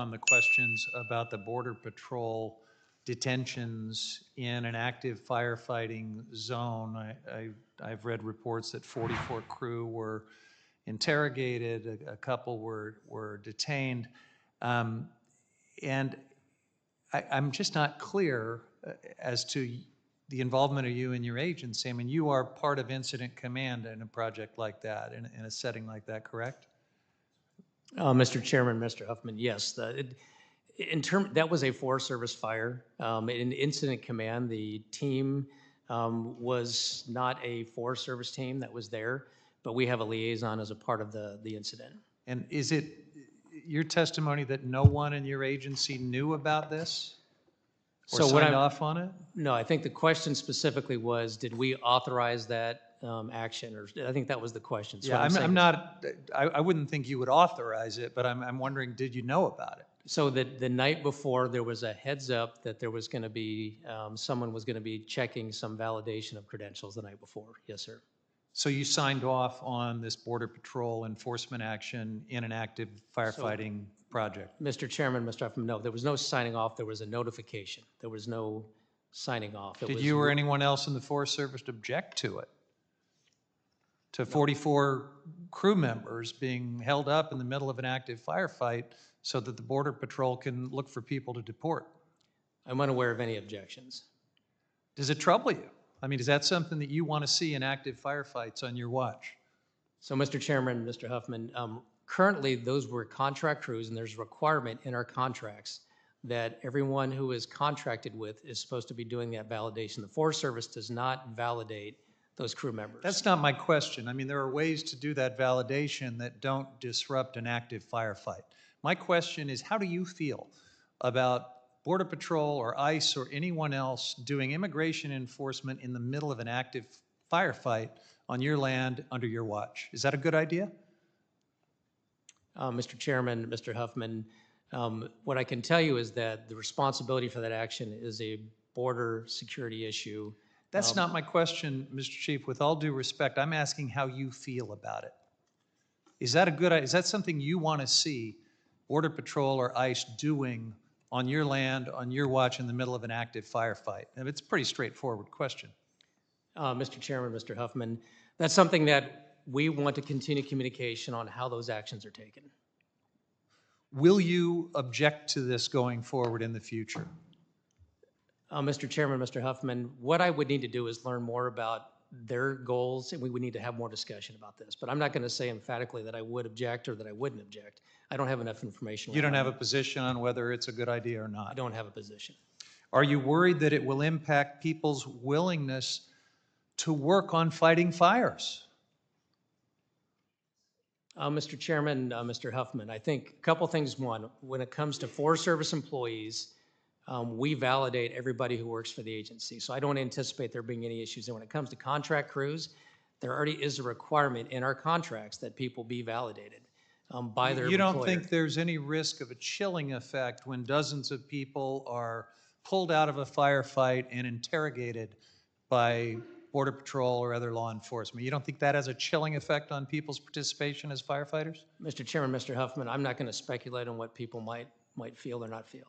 On the questions about the Border Patrol detentions in an active firefighting zone. I've read reports that 44 crew were interrogated, a couple were detained. And I'm just not clear as to the involvement of you and your agency. I mean, you are part of incident command in a project like that, in a setting like that, correct? Mr. Chairman, Mr. Huffman, yes. That was a Forest Service fire. In incident command, the team was not a Forest Service team that was there, but we have a liaison as a part of the incident. And is it your testimony that no one in your agency knew about this or signed off on it? No, I think the question specifically was, did we authorize that action? Or I think that was the question. So yeah, I wouldn't think you would authorize it, but I'm wondering, did you know about it? So the night before, there was a heads up that there was going to be, someone was going to be checking some validation of credentials the night before. Yes, sir. So you signed off on this Border Patrol enforcement action in an active firefighting project? Mr. Chairman, Mr. Huffman, no, there was no signing off. There was a notification. There was no signing off. Did you or anyone else in the Forest Service object to it? To 44 crew members being held up in the middle of an active firefight so that the Border Patrol can look for people to deport? I'm unaware of any objections. Does it trouble you? I mean, is that something that you want to see in active firefights on your watch? So, Mr. Chairman, Mr. Huffman, currently those were contract crews, and there's a requirement in our contracts that everyone who is contracted with is supposed to be doing that validation. The Forest Service does not validate those crew members. That's not my question. I mean, there are ways to do that validation that don't disrupt an active firefight. My question is, how do you feel about Border Patrol or ICE or anyone else doing immigration enforcement in the middle of an active firefight on your land under your watch? Is that a good idea? Mr. Chairman, Mr. Huffman, what I can tell you is that the responsibility for that action is a border security issue. That's not my question, Mr. Chief. With all due respect, I'm asking how you feel about it. Is that something you want to see Border Patrol or ICE doing on your land, on your watch in the middle of an active firefight? And it's a pretty straightforward question. Mr. Chairman, Mr. Huffman, that's something that we want to continue communication on how those actions are taken. Will you object to this going forward in the future? Mr. Chairman, Mr. Huffman, what I would need to do is learn more about their goals, and we would need to have more discussion about this. But I'm not going to say emphatically that I would object or that I wouldn't object. I don't have enough information. You don't have a position on whether it's a good idea or not? I don't have a position. Are you worried that it will impact people's willingness to work on fighting fires? Mr. Chairman, Mr. Huffman, I think a couple things. One, when it comes to Forest Service employees, we validate everybody who works for the agency. So I don't anticipate there being any issues. And when it comes to contract crews, there already is a requirement in our contracts that people be validated by their employer. You don't think there's any risk of a chilling effect when dozens of people are pulled out of a firefight and interrogated by Border Patrol or other law enforcement? You don't think that has a chilling effect on people's participation as firefighters? Mr. Chairman, Mr. Huffman, I'm not going to speculate on what people might feel or not feel.